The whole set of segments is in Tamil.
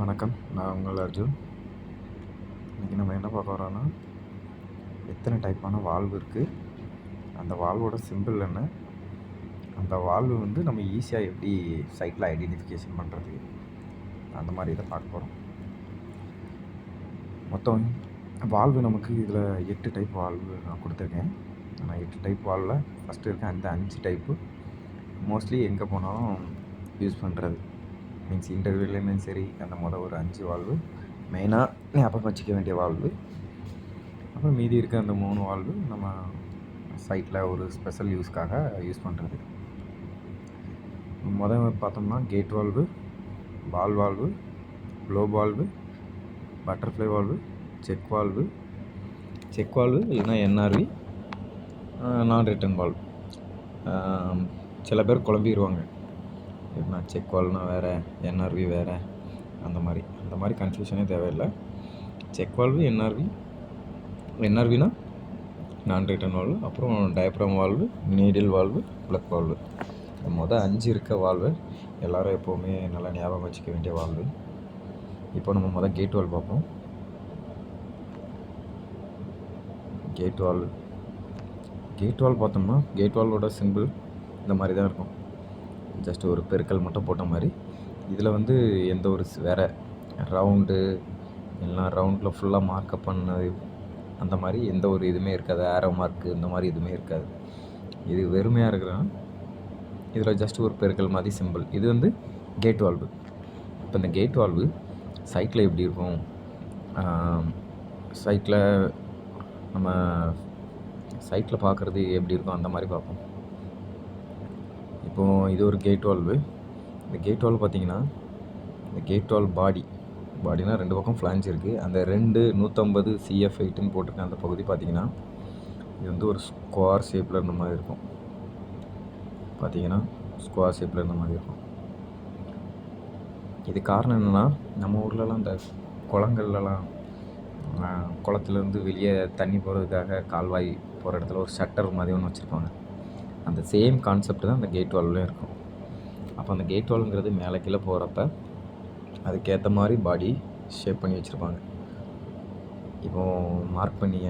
வணக்கம். நான் உங்கள் அர்ஜுன். இன்றைக்கி நம்ம என்ன பார்க்க வரோன்னா, எத்தனை டைப்பான வால்வு இருக்குது, அந்த வால்வோட சிம்பிள் என்ன, அந்த வால்வு நம்ம ஈஸியாக எப்படி சைட்டில் ஐடென்டிஃபிகேஷன் பண்ணுறது, அந்த மாதிரி இதை பார்க்க போகிறோம். மொத்தம் வால்வு நமக்கு இதில் 8 டைப் வால்வு நான் கொடுத்துருக்கேன். ஆனால் 8 டைப் வால்வில் ஃபஸ்ட்டு இருக்க அந்த 5 டைப்பு மோஸ்ட்லி எங்கே போனாலும் யூஸ் பண்ணுறது. மீன்ஸ் இன்டர்வியூலேயுமே சரி, அந்த ஒரு 5 வால்வு மெயினாக ஞாபகம் வச்சுக்க வேண்டிய வால்வு. அப்புறம் மீதி இருக்க அந்த 3 வால்வு நம்ம சைட்டில் ஒரு ஸ்பெஷல் யூஸ்க்காக யூஸ் பண்ணுறது. பார்த்தோம்னா gate valve, ball valve, globe valve, butterfly valve, check valve இல்லைன்னா என்ஆர்வி, நான் ரிட்டன் வால்வு. சில பேர் குழம்பிடுவாங்க, எப்படின்னா செக் வால்வ்னா வேறு, என்ஆர்வி வேறு, அந்த மாதிரி கன்ஃபியூஷனே தேவையில்லை. செக் வால்வு, என்ஆர்வினா நான் ரிட்டன் வால்வு, அப்புறம் diaphragm valve, needle valve, plug valve. 5 இருக்க வால்வு எல்லோரும் எப்போவுமே நல்லா ஞாபகம் வச்சுக்க வேண்டிய வால்வு. இப்போ நம்ம கேட் வால்வு பார்ப்போம். கேட் வால்வு பார்த்தோம்னா கேட் வால்வோட சிம்பிள் இந்த மாதிரி தான் இருக்கும். ஜஸ்ட் ஒரு பெருக்கல் மட்டும் போட்ட மாதிரி. இதில் எந்த ஒரு வேறு ரவுண்டு இல்லைனா ரவுண்டில் ஃபுல்லாக மார்க்கப் பண்ணது அந்த மாதிரி எந்த ஒரு இதுவுமே இருக்காது. ஆரோ மார்க்கு இந்த மாதிரி எதுவுமே இருக்காது. இது வெறுமையாக இருக்கிறனா இதில் ஜஸ்ட் ஒரு பெருக்கல் மாதிரி சிம்பிள். இது கேட் வால்வு. இப்போ இந்த கேட் வால்வு சைட்டில் எப்படி இருக்கும், சைட்டில் நம்ம சைட்டில் பார்க்குறது எப்படி இருக்கும் அந்த மாதிரி பார்ப்போம். இப்போது இது ஒரு கேட் வால்வு. இந்த கேட் வால்வு பார்த்திங்கன்னா, இந்த கேட் வால்வ் பாடினா 2 பக்கம் ஃப்ளான்ஜ் இருக்குது. அந்த 150 CF8ன்னு போட்டிருக்கேன். அந்த பகுதி பார்த்திங்கன்னா இது ஒரு ஸ்கொயர் ஷேப்பில் இருந்த மாதிரி இருக்கும். இது காரணம் என்னென்னா, நம்ம ஊர்லலாம் இந்த குளங்கள்லாம் குளத்துலேருந்து வெளியே தண்ணி போகிறதுக்காக கால்வாய் போகிற இடத்துல ஒரு ஷட்டர் மாதிரி ஒன்று வச்சுருப்பாங்க. அந்த சேம் கான்செப்ட் தான் அந்த கேட் வால்வ்லையும் இருக்கும். அப்போ அந்த கேட் வால்வுங்கிறது மேலே கீழே போகிறப்ப அதுக்கேற்ற மாதிரி பாடி ஷேப் பண்ணி வச்சுருப்பாங்க. இப்போது மார்க் பண்ணி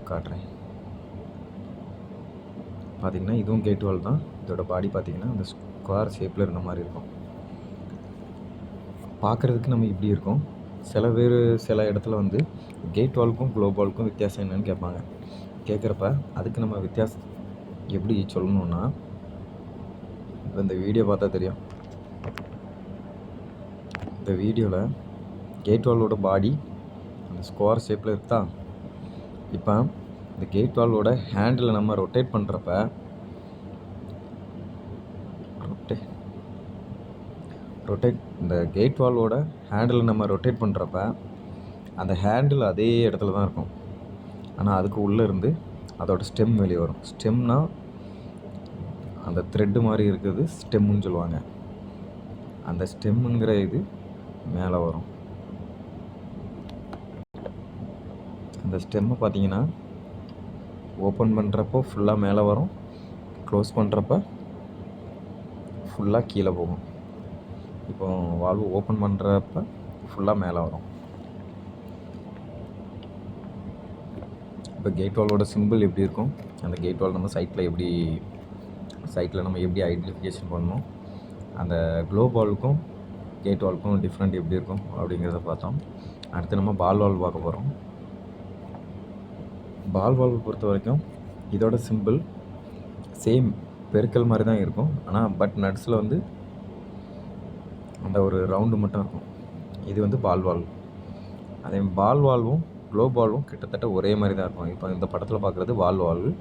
காட்டுறேன். பார்த்திங்கன்னா இதுவும் கேட் வால்வ் தான். இதோட பாடி பார்த்திங்கன்னா அந்த ஸ்கொயர் ஷேப்பில் இருந்த மாதிரி இருக்கும். பார்க்குறதுக்கு நம்ம இப்படி இருக்கும். சில இடத்துல கேட் வால்வுக்கும் க்ளோப் வால்வுக்கும் வித்தியாசம் என்னன்னு கேட்பாங்க. கேட்குறப்ப அதுக்கு நம்ம வித்தியாசம் எப்படி சொல்லணுன்னா, இப்போ இந்த வீடியோ பார்த்தா தெரியும். இந்த வீடியோவில் கேட் வால்வோட பாடி அந்த ஸ்கொயர் ஷேப்பில் இருக்கா. இப்போ இந்த கேட் வால்வோட ஹேண்டில் நம்ம ரொட்டேட் பண்ணுறப்ப இந்த கேட் வால்வோட ஹேண்டில் நம்ம ரொட்டேட் பண்ணுறப்ப அந்த ஹேண்டில் அதே இடத்துல தான் இருக்கும். ஆனால் அதுக்கு உள்ளே இருந்து அதோட ஸ்டெம் வெளியே வரும். ஸ்டெம்னா அந்த த்ரெட்டு மாதிரி இருக்கிறது ஸ்டெம்முன்னு சொல்லுவாங்க. அந்த ஸ்டெம்முங்கிற இது மேலே வரும். அந்த ஸ்டெம்மை பார்த்தீங்கன்னா ஓப்பன் பண்ணுறப்போ ஃபுல்லாக மேலே வரும், க்ளோஸ் பண்ணுறப்ப ஃபுல்லாக கீழே போகும். இப்போ வால்வு ஓப்பன் பண்ணுறப்ப ஃபுல்லாக மேலே வரும். இப்போ கேட் வால்வோட சிம்பிள் எப்படி இருக்கும், அந்த கேட் வால்வ் நம்ம சைட்டில் நம்ம எப்படி ஐடென்டிஃபிகேஷன் பண்ணணும், அந்த க்ளோப் வால்வுக்கும் கேட் வால்வுக்கும் டிஃப்ரெண்ட் எப்படி இருக்கும் அப்படிங்கிறத பார்த்தோம். அடுத்து நம்ம பால் வால்வு பார்க்க போகிறோம். பால் வால்வு பொறுத்த வரைக்கும் இதோட சிம்பிள் சேம் பெருக்கல் மாதிரி தான் இருக்கும். ஆனால் பட் நட்ஸில் அந்த ஒரு ரவுண்டு மட்டும் இருக்கும். இது பால் வால்வு. அதே பால் வால்வும் க்ளோப் வால்வும் கிட்டத்தட்ட ஒரே மாதிரி தான் இருக்கும். இப்போ இந்த படத்தில் பார்க்குறது பால் வால்வு,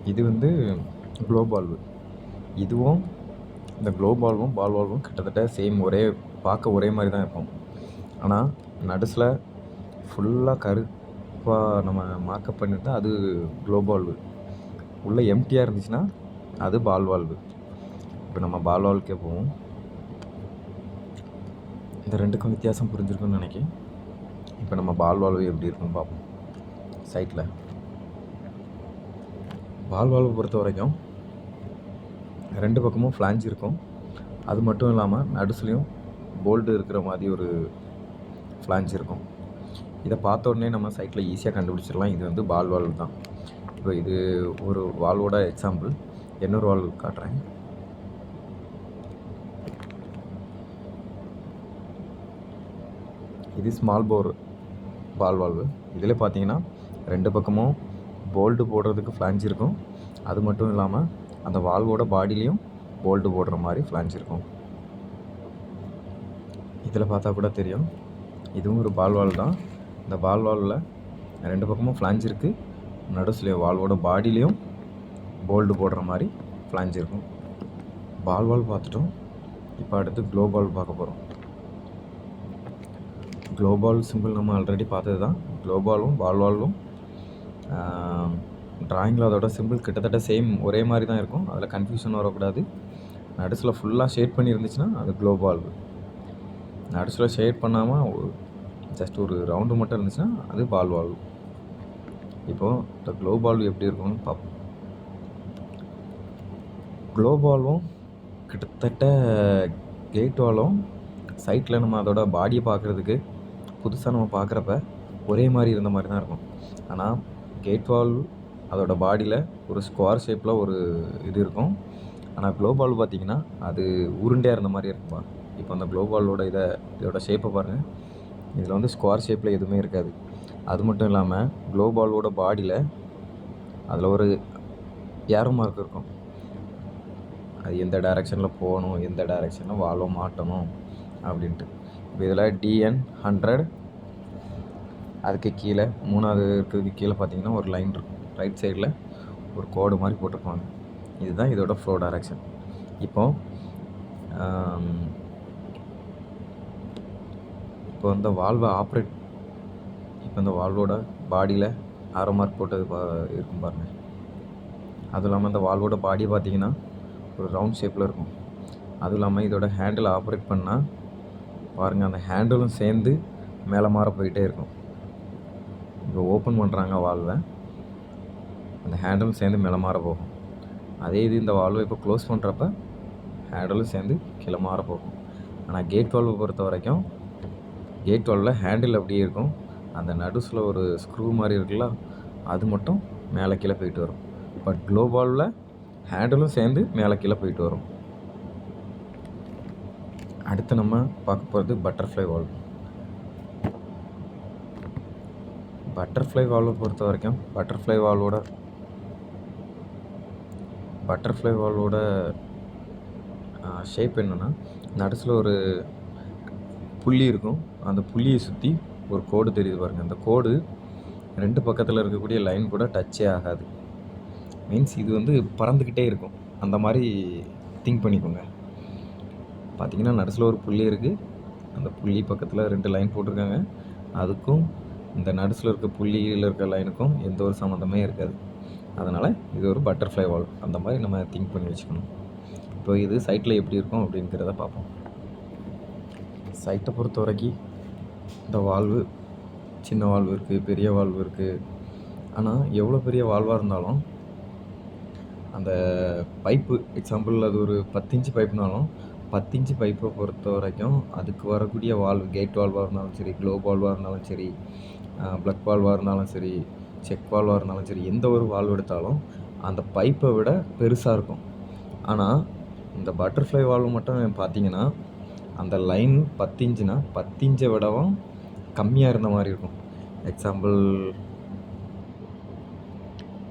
இது க்ளோப் வால்வு. இதுவும் இந்த க்ளோப் வால்வும் பால் வால்வும் கிட்டத்தட்ட சேம், பார்க்க ஒரே மாதிரி தான் இருக்கும். ஆனால் நடுஸில் ஃபுல்லாக கருப்பாக நம்ம மார்க்கப் பண்ணிட்டு அது க்ளோப் வால்வு. உள்ளே எம்டியாக இருந்துச்சுன்னா அது பால் வால்வு. இப்போ நம்ம பால் வால்வுக்கே போவோம். இந்த ரெண்டுக்கும் வித்தியாசம் புரிஞ்சிருக்குன்னு நினைக்கிறேன். இப்போ நம்ம பால் வால்வு எப்படி இருக்குன்னு பார்ப்போம். சைட்டில் பால் வால்வு பொறுத்த வரைக்கும் 2 பக்கமும் ஃப்ளான்ஜ் இருக்கும். அது மட்டும் இல்லாமல் நடுசுலையும் போல்டு இருக்கிற மாதிரி ஒரு ஃப்ளான்ச் இருக்கும். இதை பார்த்த உடனே நம்ம சைட்டில் ஈஸியாக கண்டுபிடிச்சிடலாம் இது வந்து பால் வால்வு தான். இப்போ இது ஒரு வால்வோட எக்ஸாம்பிள். இன்னொரு வால்வு காட்டுறேன். இது ஸ்மால் போர் பால் வால்வு. இதில் பார்த்தீங்கன்னா 2 பக்கமும் போல்டு போடுறதுக்கு ஃப்ளான்ச் இருக்கும். அது மட்டும் இல்லாமல் அந்த வால்வோட பாடிலையும் போல்டு போடுற மாதிரி ஃப்ளான்ச் இருக்கும். இதில் பார்த்தா கூட தெரியும், இதுவும் ஒரு பால் வால்வு தான். இந்த பால் வால்வில் 2 பக்கமும் ஃப்ளான்ச் இருக்குது. நடுவில் வால்வோட பாடிலையும் போல்டு போடுற மாதிரி ஃப்ளான்ச் இருக்கும். பால் வால்வு பார்த்துட்டோம். இப்போ அடுத்து க்ளோ பால் பார்க்க போகிறோம். க்ளோ பால் சிம்பிள் நம்ம ஆல்ரெடி பார்த்தது தான். க்ளோ பாலும் பால் வால்வும் ட்ராயிங்கில் அதோட சிம்பிள் கிட்டத்தட்ட சேம் ஒரே மாதிரி தான் இருக்கும். அதில் கன்ஃபியூஷன் வரக்கூடாது. நடுசில் ஃபுல்லாக ஷேட் பண்ணி இருந்துச்சுன்னா அது க்ளோ பால்வு. நடுசில் ஷேட் பண்ணாமல் ஜஸ்ட் ஒரு ரவுண்டு மட்டும் இருந்துச்சுன்னா அது பால் வால்வு. இப்போது இந்த க்ளோ பால்வு எப்படி இருக்கும்னு பார்ப்போம். க்ளோ பால்வும் கிட்டத்தட்ட கேட் வால்வும் சைட்டில் நம்ம அதோட பாடியை பார்க்குறதுக்கு புதுசாக நம்ம பார்க்குறப்ப ஒரே மாதிரி இருந்த மாதிரி தான் இருக்கும். ஆனால் கேட் வால்வு அதோட பாடியில் ஒரு ஸ்கொயர் ஷேப்பில் ஒரு இது இருக்கும். ஆனால் க்ளோ பால் பார்த்திங்கன்னா அது உருண்டையாக இருந்த மாதிரி இருக்கும்பா. இப்போ அந்த க்ளோ பாலோட இதோட ஷேப்பை பாருங்கள். இதில் வந்து ஸ்கொயர் ஷேப்பில் எதுவுமே இருக்காது. அது மட்டும் இல்லாமல் க்ளோ பாலோட பாடியில் அதில் ஒரு ஏரோ மார்க் இருக்கும். அது எந்த டைரெக்ஷனில் போகணும், எந்த டைரெக்ஷனில் வால்வை மாட்டணும் அப்படின்ட்டு. இப்போ இதில் DN100 அதுக்கு கீழே 3வது இருக்கிறதுக்கு கீழே பார்த்தீங்கன்னா ஒரு லைன் இருக்கும். ரைட் சைடில் ஒரு கோடு மாதிரி போட்டிருப்பாங்க. இதுதான் இதோட ஃப்ளோ டைரக்ஷன். இப்போ இந்த வால்வை ஆப்ரேட் இப்போ இந்த வால்வோட பாடியில் ஆரோ மார்க் போட்டது இருக்கும் பாருங்கள். அதுவும் இல்லாமல் இந்த வால்வோட பாடி பார்த்திங்கன்னா ஒரு ரவுண்ட் ஷேப்பில் இருக்கும். அதுவும் இல்லாமல் இதோட ஹேண்டில் ஆப்ரேட் பண்ணால் பாருங்கள், அந்த ஹேண்டிலும் சேர்ந்து மேலே மாற போயிட்டே இருக்கும். இப்போ ஓப்பன் பண்ணுறாங்க வால்வை, அந்த ஹேண்டிலும் சேர்ந்து மேலே மாற போகும். அதே இது இந்த வால்வை இப்போ க்ளோஸ் பண்ணுறப்ப ஹேண்டிலும் சேர்ந்து கீழே மாற போகும். ஆனால் கேட் வால்வை பொறுத்த வரைக்கும் கேட் வால்வில் ஹேண்டில் அப்படியே இருக்கும். அந்த நடுஸில் ஒரு ஸ்க்ரூ மாதிரி இருக்குல்ல, அது மட்டும் மேலே கீழே போயிட்டு வரும். பட் க்ளோ வால்வில் ஹேண்டிலும் சேர்ந்து மேலே கீழே போயிட்டு வரும். அடுத்து நம்ம பார்க்க போகிறது பட்டர்ஃப்ளை வால்வ். பட்டர்ஃப்ளை வால்வை பொறுத்த வரைக்கும் பட்டர்ஃப்ளை வால்வோட ஷேப் என்னென்னா, நடுசில் ஒரு புள்ளி இருக்கும். அந்த புள்ளியை சுற்றி ஒரு கோடு தெரியுது பாருங்கள். அந்த கோடு 2 பக்கத்தில் இருக்கக்கூடிய லைன் கூட டச்சே ஆகாது. மீன்ஸ் இது வந்து பறந்துக்கிட்டே இருக்கும். அந்த மாதிரி திங்க் பண்ணிக்கோங்க. பார்த்திங்கன்னா நடுசில் ஒரு புள்ளி இருக்குது. அந்த புள்ளி பக்கத்தில் 2 லைன் போட்டிருக்காங்க. அதுக்கும் இந்த நடுசில் இருக்க புள்ளியில் இருக்க லைனுக்கும் எந்த ஒரு சம்மந்தமே இருக்காது. அதனால் இது ஒரு பட்டர்ஃப்ளை வால்வ். அந்த மாதிரி நம்ம திங்க் பண்ணி வச்சுக்கணும். இப்போ இது சைட்டில் எப்படி இருக்கும் அப்படிங்கிறத பார்ப்போம். சைட்டை பொறுத்த வரைக்கும் இந்த வால்வு சின்ன வால்வு இருக்குது, பெரிய வால்வு இருக்குது. ஆனால் எவ்வளோ பெரிய வால்வாக இருந்தாலும் அந்த பைப்பு எக்ஸாம்பிள் அது ஒரு 10 இன்ச்சு பைப்புனாலும் 10 இன்ச்சு பைப்பை பொறுத்த வரைக்கும் அதுக்கு வரக்கூடிய வால்வு கேட் வால்வாக இருந்தாலும் சரி, க்ளோ வால்வாக இருந்தாலும் சரி, ப்ளக் வால்வாக இருந்தாலும் சரி, செக் வால்வாக இருந்தாலும் சரி, எந்த ஒரு வால்வு எடுத்தாலும் அந்த பைப்பை விட பெருசாக இருக்கும். ஆனால் இந்த பட்டர்ஃப்ளை வால்வு மட்டும் பார்த்தீங்கன்னா அந்த லைன் 10 இன்ச்சுனா 10 இன்ச்சை விடவும் கம்மியாக இருந்த மாதிரி இருக்கும். எக்ஸாம்பிள்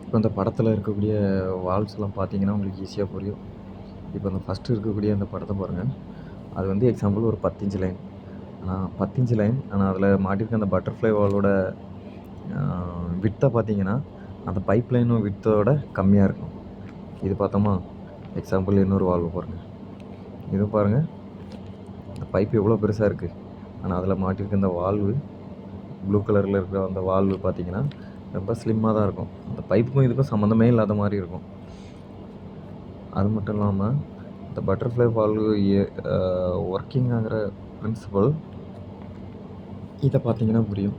இப்போ இந்த படத்தில் இருக்கக்கூடிய வால்வ்ஸ்லாம் பார்த்தீங்கன்னா உங்களுக்கு ஈஸியாக புரியும். இப்போ இந்த ஃபஸ்ட்டு இருக்கக்கூடிய அந்த படத்தை பாருங்கள். அது வந்து எக்ஸாம்பிள் ஒரு 10 இன்ச்சு லைன். ஆனால் 10 இன்ச்சு லைன், ஆனால் அதில் மாட்டியிருக்க அந்த பட்டர்ஃப்ளை வால்வோட வித்தை பார்த்தீங்கன்னா அந்த பைப் லைனும் வித்தோட கம்மியாக இருக்கும். இது பார்த்தோமா, எக்ஸாம்பிள் இன்னொரு வால்வு பாருங்கள். இதுவும் பாருங்கள், அந்த பைப்பு எவ்வளோ பெருசாக இருக்குது. ஆனால் அதில் மாட்டியிருக்க இந்த வால்வு ப்ளூ கலரில் இருக்கிற அந்த வால்வு பார்த்திங்கன்னா ரொம்ப ஸ்லிம்மாக தான் இருக்கும். அந்த பைப்புக்கும் இதுக்கும் சம்மந்தமே இல்லாத மாதிரி இருக்கும். அது மட்டும் இல்லாமல் இந்த பட்டர்ஃப்ளை வால்வு ஒர்க்கிங் ஆகிற பிரின்சிபல் இதை பார்த்திங்கன்னா புரியும்.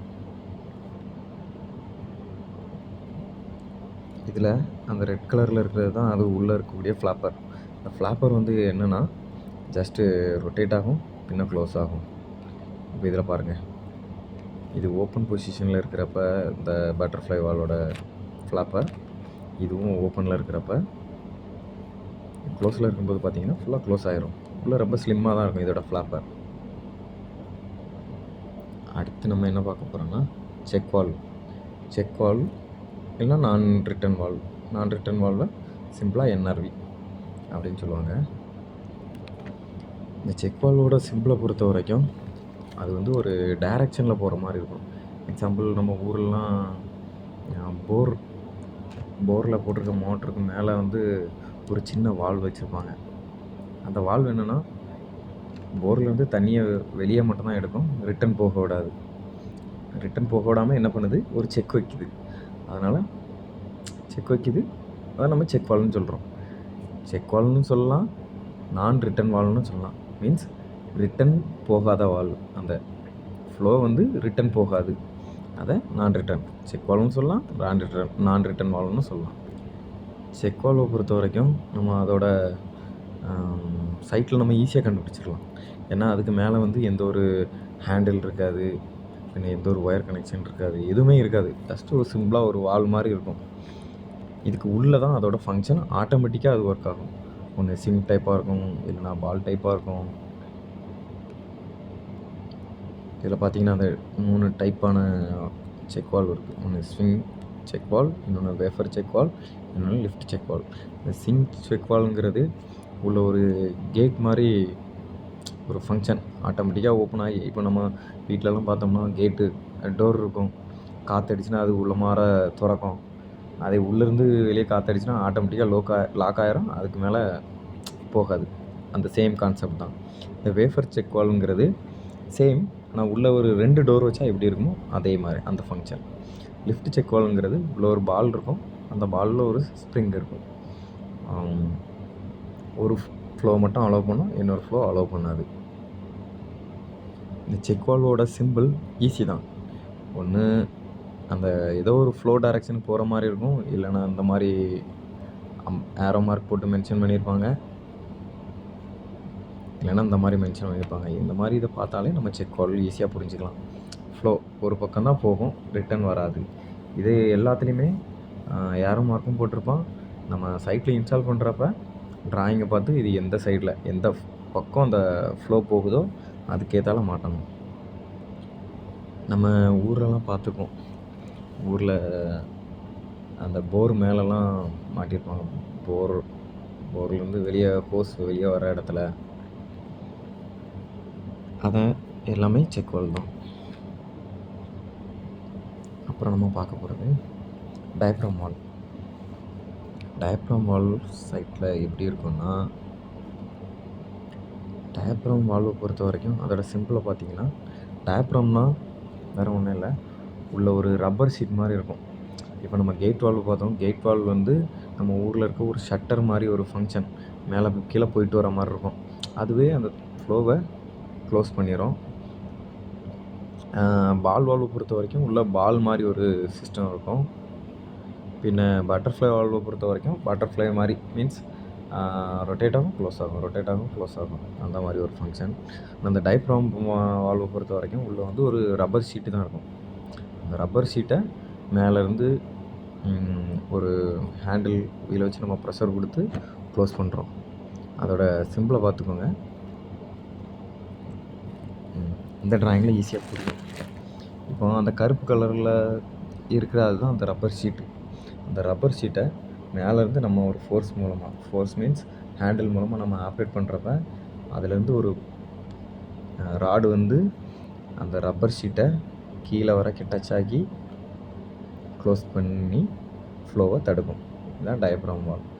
இதில் அந்த ரெட் கலரில் இருக்கிறது தான் அது உள்ளே இருக்கக்கூடிய ஃப்ளாப்பர். அந்த ஃப்ளாப்பர் வந்து என்னென்னா ஜஸ்ட்டு ரொட்டேட் ஆகும். பின்ன க்ளோஸ் ஆகும். இப்போ இதில் பாருங்கள், இது ஓப்பன் பொசிஷனில் இருக்கிறப்ப இந்த பட்டர்ஃப்ளை வாலோட ஃப்ளாப்பர், இதுவும் ஓப்பனில் இருக்கிறப்ப க்ளோஸில் இருக்கும்போது பார்த்தீங்கன்னா ஃபுல்லாக க்ளோஸ் ஆகிரும். ஃபுல்லாக ரொம்ப ஸ்லிம்மாக தான் இருக்கும் இதோட ஃப்ளாப்பர். அடுத்து நம்ம என்ன பார்க்க போகிறோம்னா செக் வால்வ். செக் வால்வ் இல்லைனா நான் ரிட்டன் வால்வ். நான் ரிட்டன் வால்வை சிம்பிளாக என்ஆர்வி அப்படின்னு சொல்லுவாங்க. இந்த செக் வால்வோட சிம்பிளை பொறுத்த வரைக்கும் அது வந்து ஒரு டைரக்ஷனில் போகிற மாதிரி இருக்கும். எக்ஸாம்பிள், நம்ம ஊர்லாம் போரில் போட்டிருக்க மோட்டருக்கு மேலே வந்து ஒரு சின்ன வால்வ் வச்சுருப்பாங்க. அந்த வால்வ் என்னென்னா போரில் வந்து தண்ணியை வெளியே மட்டும்தான் எடுக்கும், ரிட்டன் போக விடாது. ரிட்டன் போக விடாமல் என்ன பண்ணுது, ஒரு செக் வைக்குது. அதனால் செக் வைக்குது, அதை நம்ம செக் வால்வ்னு சொல்கிறோம். செக் வால்வ்னு சொல்லலாம், நான் ரிட்டன் வால்வ்னு சொல்லலாம். மீன்ஸ் ரிட்டன் போகாத வால்வ், அந்த ஃப்ளோ வந்து ரிட்டன் போகாது, அதை நான் ரிட்டன் செக் வால்வ்னு சொல்லலாம், நான் ரிட்டன் வால்வ்னு சொல்லலாம். செக் வால்வை பொறுத்த வரைக்கும் நம்ம அதோட சைட்டில் நம்ம ஈஸியாக கண்டுபிடிச்சிடலாம். ஏன்னா அதுக்கு மேலே வந்து எந்த ஒரு ஹேண்டில் இருக்காது, பின்ன எந்த ஒரு ஒயர் கனெக்ஷன் இருக்காது, எதுவுமே இருக்காது. ஜஸ்ட்டு ஒரு சிம்பிளாக ஒரு வால் மாதிரி இருக்கும். இதுக்கு உள்ளே தான் அதோட ஃபங்க்ஷன் ஆட்டோமேட்டிக்காக அது ஒர்க் ஆகும். ஒன்று சிம் டைப்பாக இருக்கும், இல்லைனா பால் டைப்பாக இருக்கும். இதில் பார்த்தீங்கன்னா அந்த 3 டைப்பான செக் வால்வ் இருக்குது. ஒன்று ஸ்விங் செக் வால்வ், இன்னொன்று வேஃபர் செக் வால்வ், இன்னொன்று லிஃப்ட் செக் வால்வ். இந்த ஸ்விங் செக் வால்வ்ங்கிறது உள்ள ஒரு கேட் மாதிரி ஒரு ஃபங்க்ஷன் ஆட்டோமேட்டிக்காக ஓப்பன் ஆகி, இப்போ நம்ம வீட்டிலலாம் பார்த்தோம்னா கேட்டு டோர் இருக்கும், காற்றடிச்சுன்னா அது உள்ள மாற திறக்கும். அதை உள்ளேருந்து வெளியே காற்றடிச்சுன்னா ஆட்டோமேட்டிக்காக லாக் ஆயிரும், அதுக்கு மேலே போகாது. அந்த சேம் கான்செப்ட் தான். இந்த வேஃபர் செக் வால்வ்ங்கிறது சேம், ஆனால் உள்ளே ஒரு 2 டோர் வச்சா எப்படி இருக்குமோ அதே மாதிரி அந்த ஃபங்க்ஷன். லிஃப்ட் செக் வால்வ்ங்கிறது உள்ள ஒரு பால் இருக்கும், அந்த பாலில் ஒரு ஸ்ப்ரிங் இருக்கும். ஒரு ஃப்ளோ மட்டும் அலோவ் பண்ணும், இன்னொரு ஃப்ளோ அலோவ் பண்ணாது. இந்த செக் வால்வோட சிம்பிள் ஈஸி தான். ஒன்று அந்த ஏதோ ஒரு ஃப்ளோ டைரக்ஷன் போகிற மாதிரி இருக்கும், இல்லைனா அந்த மாதிரி ஏரோ மார்க் போட்டு மென்ஷன் பண்ணியிருப்பாங்க, இல்லைனா இந்த மாதிரி மென்ஷன் பண்ணியிருப்பாங்க. இந்த மாதிரி இதை பார்த்தாலே நம்ம செக் வால்வ் ஈஸியாக புரிஞ்சுக்கலாம். ஃப்ளோ ஒரு பக்கம் தான் போகும், ரிட்டன் வராது. இது எல்லாத்துலேயுமே ஏரோ மார்க்கும் போட்டிருப்பான். நம்ம சைட்டில் இன்ஸ்டால் பண்ணுறப்ப ட்ராயிங்கை பார்த்து இது எந்த சைடில் எந்த பக்கம் அந்த ஃப்ளோ போகுதோ அதுக்கேற்றால மாட்டணும். நம்ம ஊரெலாம் பார்த்துருக்கோம், ஊரில் அந்த போர் மேலெலாம் மாட்டியிருப்பாங்க. போர்லேருந்து வெளியே ஹோஸ் வெளியே வர இடத்துல அதை எல்லாமே செக் வால்வ் தான். அப்புறம் நம்ம பார்க்க போகிறது டயப்ராம் வால்வ். டயப்ராம் வால்வ் சைட்டில் எப்படி இருக்குன்னா, டயப்ராம் வால்வை பொறுத்த வரைக்கும் அதோட சிம்பிளை பார்த்தீங்கன்னா, டயப்ராம்னா வேறு ஒன்றும் இல்லை, உள்ள ஒரு ரப்பர் ஷீட் மாதிரி இருக்கும். இப்போ நம்ம கேட் வால்வ் பார்த்தோம், கேட் வால்வ் வந்து நம்ம ஊரில் இருக்க ஒரு ஷட்டர் மாதிரி ஒரு ஃபங்க்ஷன், மேலே கீழே போயிட்டு வர மாதிரி இருக்கும். அதுவே அந்த ஃப்ளோவை க்ளோஸ் பண்ணிடும். பால் வால்வை பொறுத்த வரைக்கும் உள்ள பால் மாதிரி ஒரு சிஸ்டம் இருக்கும். பின்ன பட்டர்ஃப்ளை வால்வை பொறுத்த வரைக்கும் பட்டர்ஃப்ளை மாதிரி மீன்ஸ் ரொட்டேட் ஆகும், க்ளோஸ் ஆகும், ரொட்டேட் ஆகும், க்ளோஸ் ஆகும், அந்த மாதிரி ஒரு ஃபங்க்ஷன். அந்த டயப்ராம் வால்வை பொறுத்த வரைக்கும் உள்ளே வந்து ஒரு ரப்பர் ஷீட்டு தான் இருக்கும். அந்த ரப்பர் ஷீட்டை மேலேருந்து ஒரு ஹேண்டில் வீலை வச்சு நம்ம ப்ரெஷர் கொடுத்து க்ளோஸ் பண்ணுறோம். அதோட சிம்பிளை பார்த்துக்கோங்க. இந்த ட்ராயிங்கில் ஈஸியாக புரியும். இப்போ அந்த கருப்பு கலரில் இருக்கிற அதுதான் அந்த ரப்பர் ஷீட்டு. அந்த ரப்பர் ஷீட்டை மேலேருந்து நம்ம ஒரு ஃபோர்ஸ் மீன்ஸ் ஹேண்டில் மூலமாக நம்ம ஆப்ரேட் பண்ணுறப்ப அதுலேருந்து ஒரு ராடு வந்து அந்த ரப்பர் ஷீட்டை கீழே வர டச் ஆகி க்ளோஸ் பண்ணி ஃப்ளோவை தடுக்கும். இதுதான் டயப்ராம் வால்வ்.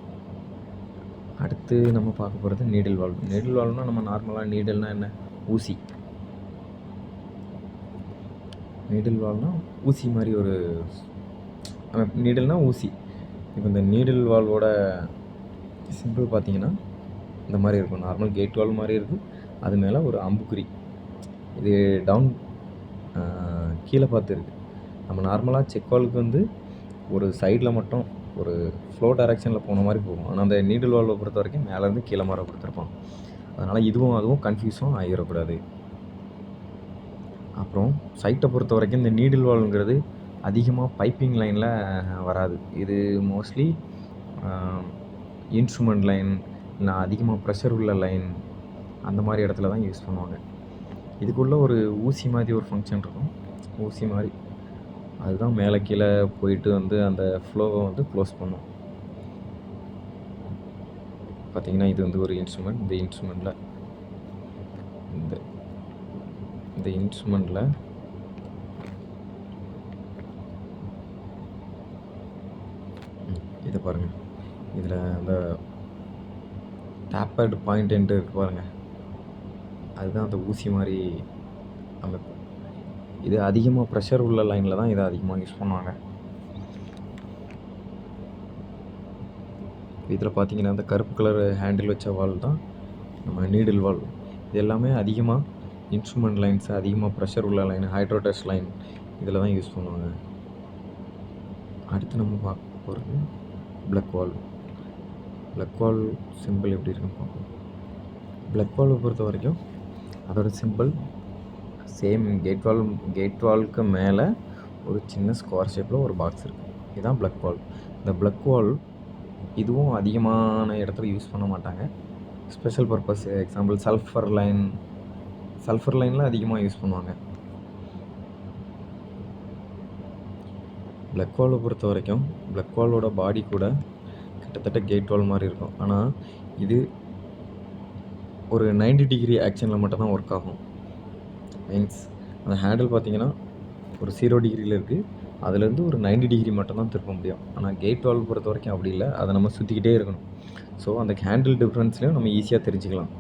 அடுத்து நம்ம பார்க்க போகிறது நீடில் வால்வ். நீடில் வால்வ்னால் நம்ம நார்மலாக நீடில்னால் என்ன, ஊசி. நீடில் வால்வ்னால் ஊசி மாதிரி ஒரு நீடில்னால் ஊசி. இப்போ இந்த நீடில் வால்வோட சிம்பிள் பார்த்தீங்கன்னா இந்த மாதிரி இருக்கும். நார்மல் கேட் வால்வ் மாதிரி இருக்குது, அது மேலே ஒரு அம்புக்குறி. இது டவுன் கீழே பார்த்து இருக்குது. நம்ம நார்மலாக செக் வால்வுக்கு வந்து ஒரு சைடில் மட்டும் ஒரு ஃப்ளோ டைரக்ஷனில் போன மாதிரி போகும். ஆனால் அந்த நீடில் வால்வை பொறுத்த வரைக்கும் மேலேருந்து கீழே மாற கொடுத்துருப்பான். அதனால் இதுவும் அதுவும் கன்ஃபியூஸும் ஆகிடக்கூடாது. அப்புறம் சைட்டை பொறுத்த வரைக்கும் இந்த நீடில் வால்வுங்கிறது அதிகமாக பைப்பிங் லைனில் வராது. இது மோஸ்ட்லி இன்ஸ்ட்ருமெண்ட் லைன், இல்லை அதிகமாக ப்ரெஷர் உள்ள லைன், அந்த மாதிரி இடத்துல தான் யூஸ் பண்ணுவாங்க. இதுக்குள்ளே ஒரு ஊசி மாதிரி ஒரு ஃபங்க்ஷன் இருக்கும், ஊசி மாதிரி. அதுதான் மேலே கீழே போயிட்டு வந்து அந்த ஃப்ளோவை வந்து க்ளோஸ் பண்ணும். பார்த்திங்கன்னா இது வந்து ஒரு இன்ஸ்ட்ருமெண்ட். இந்த இன்ஸ்ட்ருமெண்ட்டில் இந்த இன்ஸ்ட்ருமெண்ட்டில் இதை பாருங்கள், இதில் அந்த டேப்பர்டு பாயிண்ட் எண்டு இருக்குது பாருங்கள், அதுதான் அந்த ஊசி மாதிரி அமைப்பு. இது அதிகமாக ப்ரெஷர் உள்ள லைனில் தான் இதை அதிகமாக யூஸ் பண்ணுவாங்க. இதில் பார்த்தீங்கன்னா அந்த கருப்பு கலர் ஹேண்டில் வச்ச வால்வ் தான் நம்ம நீடில் வால்வ். இது எல்லாமே அதிகமாக இன்ஸ்ட்ருமெண்ட் லைன்ஸ், அதிகமாக ப்ரெஷர் உள்ள லைன், ஹைட்ரோடெஸ்ட் லைன், இதில் தான் யூஸ் பண்ணுவாங்க. அடுத்து நம்ம பார்க்க போகிறது plug valve. Plug valve simple எப்படி இருக்குன்னு பார்ப்போம். பிளக் வால்வை பொறுத்த வரைக்கும் அதோட சிம்பிள் சேம் கேட் வால்வுக்கு மேலே ஒரு சின்ன ஸ்கொயர் ஷேப்பில் ஒரு பாக்ஸ் இருக்குது. இதுதான் பிளக் வால்வ். இந்த பிளக் வால்வ் இதுவும் அதிகமான இடத்துல யூஸ் பண்ண மாட்டாங்க. ஸ்பெஷல் பர்பஸ், எக்ஸாம்பிள் சல்ஃபர் லைனில் அதிகமாக யூஸ் பண்ணுவாங்க. பிளக் வால்வை பொறுத்த வரைக்கும் பிளக் வால்வோட பாடி கூட கிட்டத்தட்ட கேட் வால்வ் மாதிரி இருக்கும். ஆனால் இது ஒரு 90 டிகிரி ஆக்ஷனில் மட்டும்தான் ஒர்க் ஆகும். மீன்ஸ் அந்த ஹேண்டில் பார்த்திங்கன்னா ஒரு 0 டிகிரியில் இருக்குது, அதுலேருந்து ஒரு 90 டிகிரி மட்டும்தான் திருப்ப முடியும். ஆனால் கேட் வால்வ் பொறுத்த வரைக்கும் அப்படி இல்லை, அதை நம்ம சுற்றிக்கிட்டே இருக்கணும். ஸோ அந்த ஹேண்டில் டிஃப்ரென்ஸ்லையும் நம்ம ஈஸியாக தெரிஞ்சுக்கலாம்.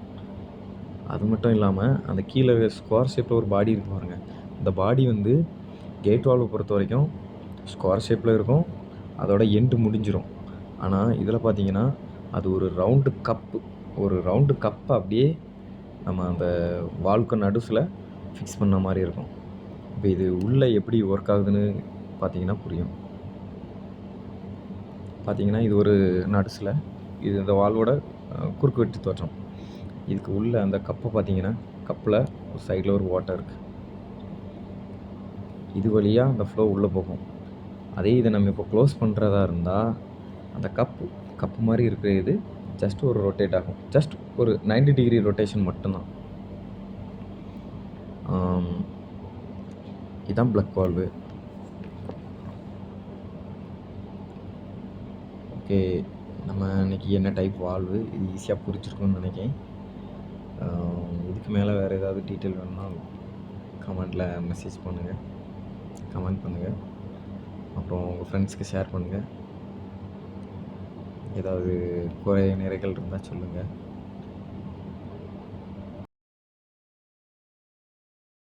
அது மட்டும் இல்லாமல் அந்த கீழே ஸ்கொயர் ஷேப்பில் ஒரு பாடி இருக்குது பாருங்கள், அந்த பாடி வந்து கேட் வால்வை பொறுத்த வரைக்கும் ஸ்கொயர் ஷேப்பில் இருக்கும், அதோட எண்டு முடிஞ்சிடும். ஆனால் இதில் பார்த்திங்கன்னா அது ஒரு ரவுண்டு கப்பு அப்படியே நம்ம அந்த வால்வுக்கு நடுஸில் ஃபிக்ஸ் பண்ண மாதிரி இருக்கும். இப்போ இது உள்ளே எப்படி ஒர்க் ஆகுதுன்னு பார்த்தீங்கன்னா புரியும். பார்த்தீங்கன்னா இது ஒரு நடுஸில், இது இந்த வால்வோட குறுக்கு வெட்டு தோற்றம். இதுக்கு உள்ளே அந்த கப்பை பார்த்தீங்கன்னா கப்பில் ஒரு சைடில் ஒரு வாட்டர் இருக்குது, இது வழியாக அந்த ஃப்ளோ உள்ளே போகும். அதே இதை நம்ம இப்போ க்ளோஸ் பண்ணுறதா இருந்தால் அந்த கப்பு மாதிரி இருக்கிற இது ஜஸ்ட் ஒரு ரொட்டேட் ஆகும், ஜஸ்ட் ஒரு 90 டிகிரி ரொட்டேஷன் மட்டும்தான். இதுதான் பிளக் வால்வு. ஓகே, நம்ம இன்றைக்கி என்ன டைப் வால்வு இது ஈஸியாக புரிஞ்சிருக்குன்னு நினைக்கிறேன். இதுக்கு மேலே வேறு ஏதாவது டீட்டெயில் வேணும்னா கமெண்டில் மெசேஜ் பண்ணுங்கள், கமெண்ட் பண்ணுங்கள். அப்புறம் உங்கள் ஃப்ரெண்ட்ஸ்க்கு ஷேர் பண்ணுங்கள். ஏதாவது குறை நிறைகள் இருந்தால் சொல்லுங்கள்.